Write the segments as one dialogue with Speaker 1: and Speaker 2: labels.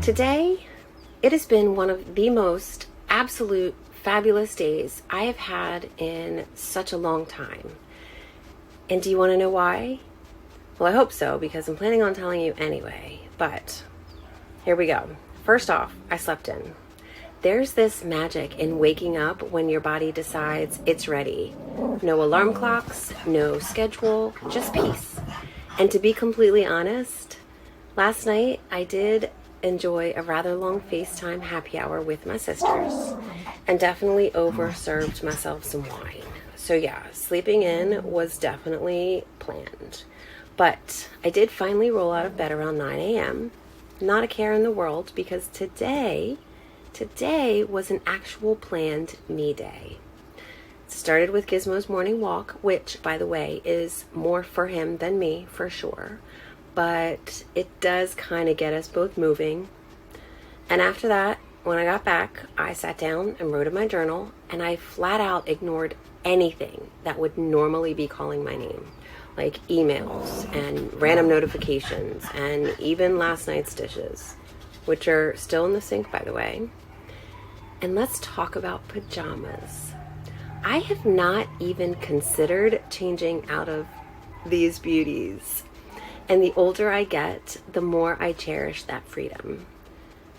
Speaker 1: Today, it has been one of the most absolute fabulous days I have had in such a long time. And do you want to know why? Well, I hope so, because I'm planning on telling you anyway. But here we go. First off, I slept in. There's this magic in waking up when your body decides it's ready. No alarm clocks, no schedule, just peace. And to be completely honest, last night I did enjoy a rather long FaceTime happy hour with my sisters and definitely overserved myself some wine. So yeah, sleeping in was definitely planned. But I did finally roll out of bed around 9 a.m. Not a care in the world, because today was an actual planned me day. It started with Gizmo's morning walk, which, by the way, is more for him than me, for sure. But it does kind of get us both moving. And after that, when I got back, I sat down and wrote in my journal, and I flat out ignored anything that would normally be calling my name, like emails and random notifications and even last night's dishes, which are still in the sink, by the way. And let's talk about pajamas. I have not even considered changing out of these beauties. And the older I get, the more I cherish that freedom.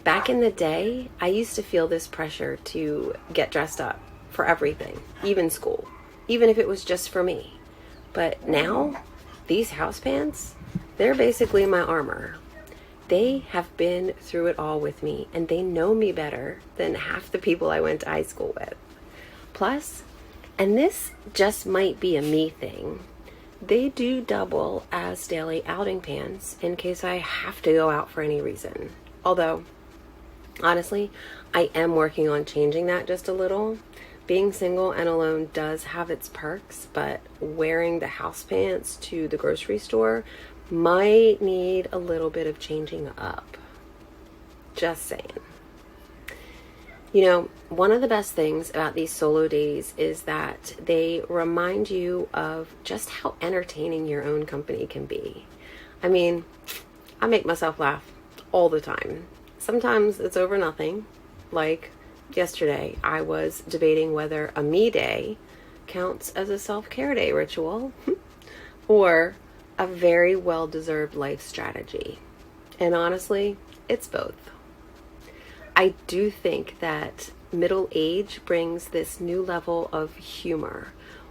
Speaker 1: Back in the day, I used to feel this pressure to get dressed up for everything, even school, even if it was just for me. But now, these housepants, they're basically my armor. They have been through it all with me, and they know me better than half the people I went to high school with. Plus, and this just might be a me thing, they do double as daily outing pants in case I have to go out for any reason. Although, honestly, I am working on changing that just a little. Being single and alone does have its perks, but wearing the house pants to the grocery store might need a little bit of changing up. Just saying. You know, one of the best things about these solo days is that they remind you of just how entertaining your own company can be. I mean, I make myself laugh all the time. Sometimes it's over nothing. Like yesterday, I was debating whether a me day counts as a self-care day ritual or a very well-deserved life strategy. And honestly, it's both. I do think that middle age brings this new level of humor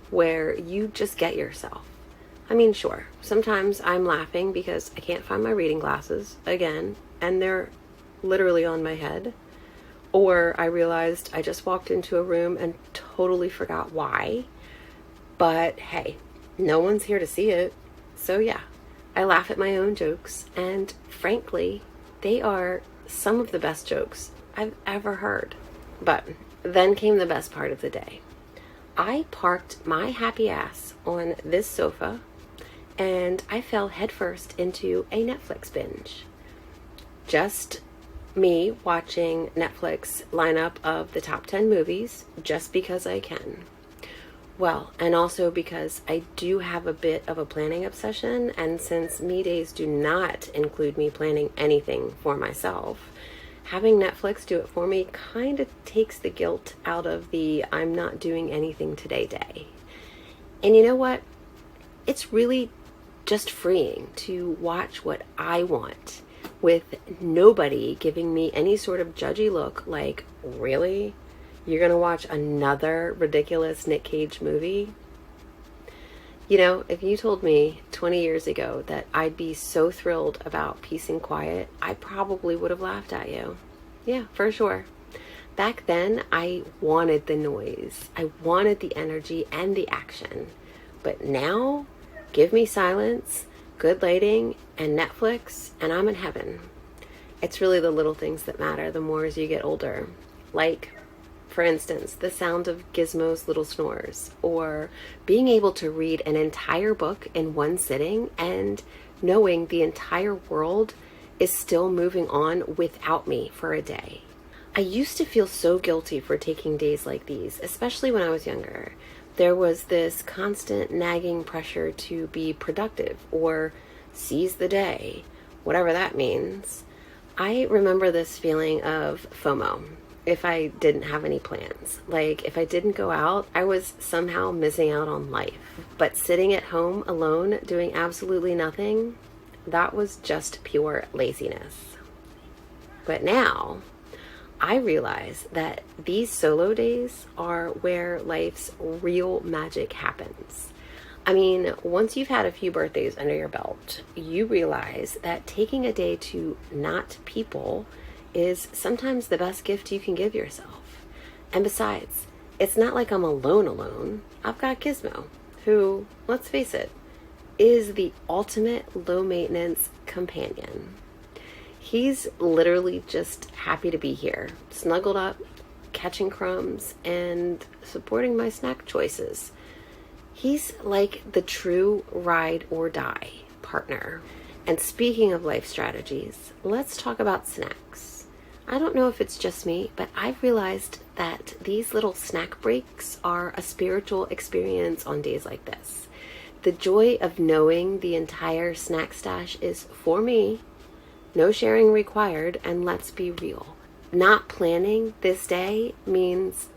Speaker 1: where you just get yourself. I mean, sure, sometimes I'm laughing because I can't find my reading glasses again, and they're literally on my head. Or I realized I just walked into a room and totally forgot why. But hey, no one's here to see it. So yeah, I laugh at my own jokes, and frankly, they are some of the best jokes I've ever heard. But then came the best part of the day. I parked my happy ass on this sofa, and I fell headfirst into a Netflix binge. Just me watching Netflix lineup of the top 10 movies just because I can. Well, and also because I do have a bit of a planning obsession, and since me days do not include me planning anything for myself, having Netflix do it for me kind of takes the guilt out of the I'm not doing anything today day. And you know what? It's really just freeing to watch what I want with nobody giving me any sort of judgy look like, really? You're gonna watch another ridiculous Nick Cage movie? You know, if you told me 20 years ago that I'd be so thrilled about peace and quiet, I probably would have laughed at you. Yeah, for sure. Back then, I wanted the noise. I wanted the energy and the action. But now, give me silence, good lighting, and Netflix, and I'm in heaven. It's really the little things that matter the more as you get older. Like, for instance, the sound of Gizmo's little snores, or being able to read an entire book in one sitting and knowing the entire world is still moving on without me for a day. I used to feel so guilty for taking days like these, especially when I was younger. There was this constant nagging pressure to be productive or seize the day, whatever that means. I remember this feeling of FOMO if I didn't have any plans. Like if I didn't go out, I was somehow missing out on life. But sitting at home alone doing absolutely nothing, that was just pure laziness. But now I realize that these solo days are where life's real magic happens. I mean, once you've had a few birthdays under your belt, you realize that taking a day to not people is sometimes the best gift you can give yourself. And besides, it's not like I'm alone. I've got Gizmo, who, let's face it, is the ultimate low-maintenance companion. He's literally just happy to be here, snuggled up, catching crumbs, and supporting my snack choices. He's like the true ride or die partner. And speaking of life strategies, let's talk about snacks. I don't know if it's just me, but I've realized that these little snack breaks are a spiritual experience on days like this. The joy of knowing the entire snack stash is for me, no sharing required, and let's be real. Not planning this day means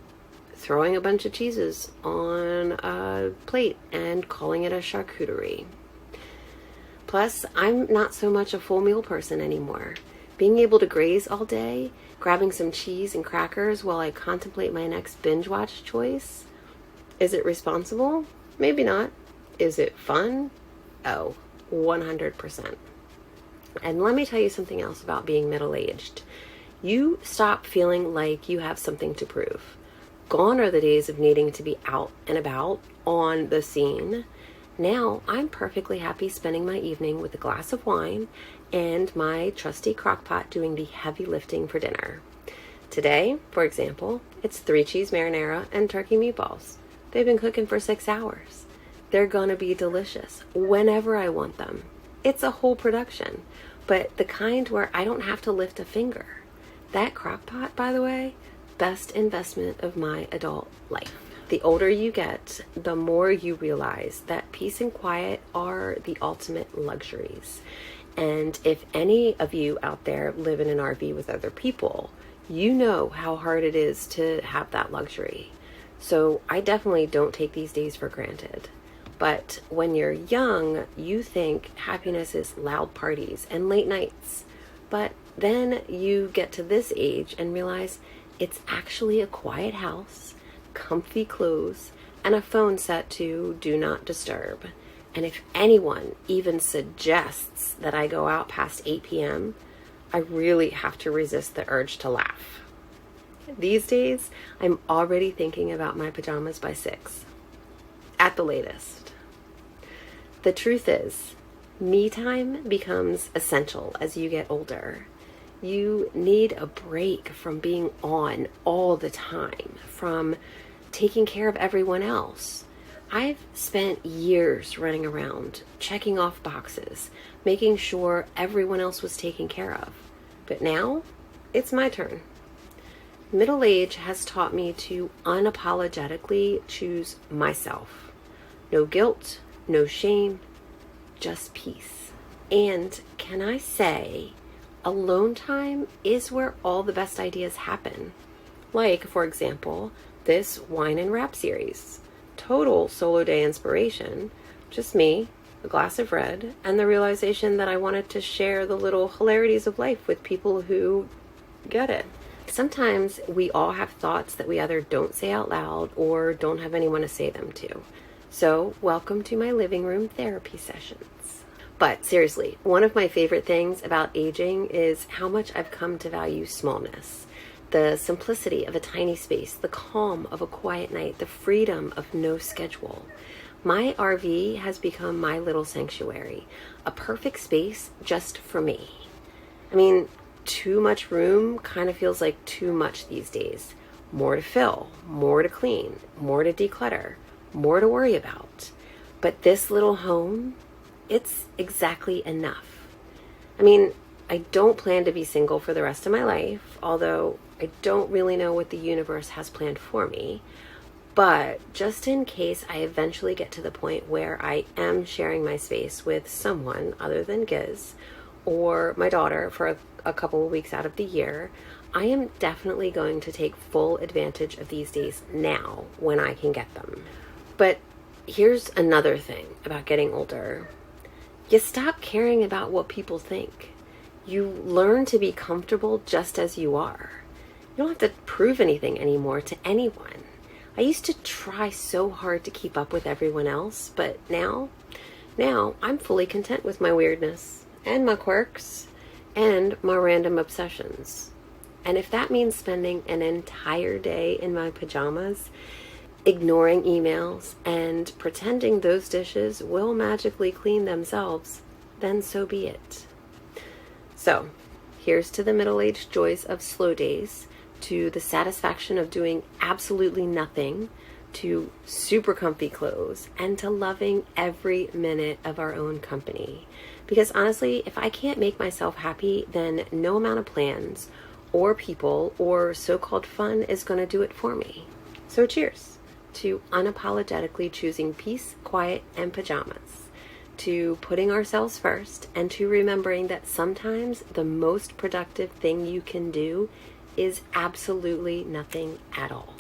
Speaker 1: throwing a bunch of cheeses on a plate and calling it a charcuterie. Plus, I'm not so much a full meal person anymore. Being able to graze all day, grabbing some cheese and crackers while I contemplate my next binge watch choice. Is it responsible? Maybe not. Is it fun? Oh, 100%. And let me tell you something else about being middle-aged. You stop feeling like you have something to prove. Gone are the days of needing to be out and about on the scene. Now I'm perfectly happy spending my evening with a glass of wine and my trusty Crockpot doing the heavy lifting for dinner. Today, for example, it's 3-cheese marinara and turkey meatballs. They've been cooking for 6 hours. They're gonna be delicious whenever I want them. It's a whole production, but the kind where I don't have to lift a finger. That Crockpot, by the way, best investment of my adult life. The older you get, the more you realize that peace and quiet are the ultimate luxuries. And if any of you out there live in an RV with other people, you know how hard it is to have that luxury. So I definitely don't take these days for granted. But when you're young, you think happiness is loud parties and late nights. But then you get to this age and realize it's actually a quiet house, comfy clothes, and a phone set to do not disturb. And if anyone even suggests that I go out past 8 p.m., I really have to resist the urge to laugh. These days, I'm already thinking about my pajamas by 6, at the latest. The truth is, me time becomes essential as you get older. You need a break from being on all the time, from taking care of everyone else. I've spent years running around, checking off boxes, making sure everyone else was taken care of. But now, it's my turn. Middle age has taught me to unapologetically choose myself. No guilt, no shame, just peace. And can I say, alone time is where all the best ideas happen. Like, for example, this wine and wrap series. Total solo day inspiration. Just me, a glass of red, and the realization that I wanted to share the little hilarities of life with people who get it. Sometimes we all have thoughts that we either don't say out loud or don't have anyone to say them to. So, welcome to my living room therapy sessions. But seriously, one of my favorite things about aging is how much I've come to value smallness. The simplicity of a tiny space, the calm of a quiet night, the freedom of no schedule. My RV has become my little sanctuary, a perfect space just for me. I mean, too much room kind of feels like too much these days. More to fill, more to clean, more to declutter, more to worry about. But this little home, it's exactly enough. I mean, I don't plan to be single for the rest of my life, although I don't really know what the universe has planned for me. But just in case I eventually get to the point where I am sharing my space with someone other than Giz, or my daughter for a couple of weeks out of the year, I am definitely going to take full advantage of these days now when I can get them. But here's another thing about getting older. You stop caring about what people think. You learn to be comfortable just as you are. You don't have to prove anything anymore to anyone. I used to try so hard to keep up with everyone else, but now I'm fully content with my weirdness and my quirks and my random obsessions. And if that means spending an entire day in my pajamas, ignoring emails, and pretending those dishes will magically clean themselves, then so be it. So, here's to the middle-aged joys of slow days, to the satisfaction of doing absolutely nothing, to super comfy clothes, and to loving every minute of our own company. Because honestly, if I can't make myself happy, then no amount of plans or people or so-called fun is going to do it for me. So cheers to unapologetically choosing peace, quiet, and pajamas, to putting ourselves first, and to remembering that sometimes the most productive thing you can do is absolutely nothing at all.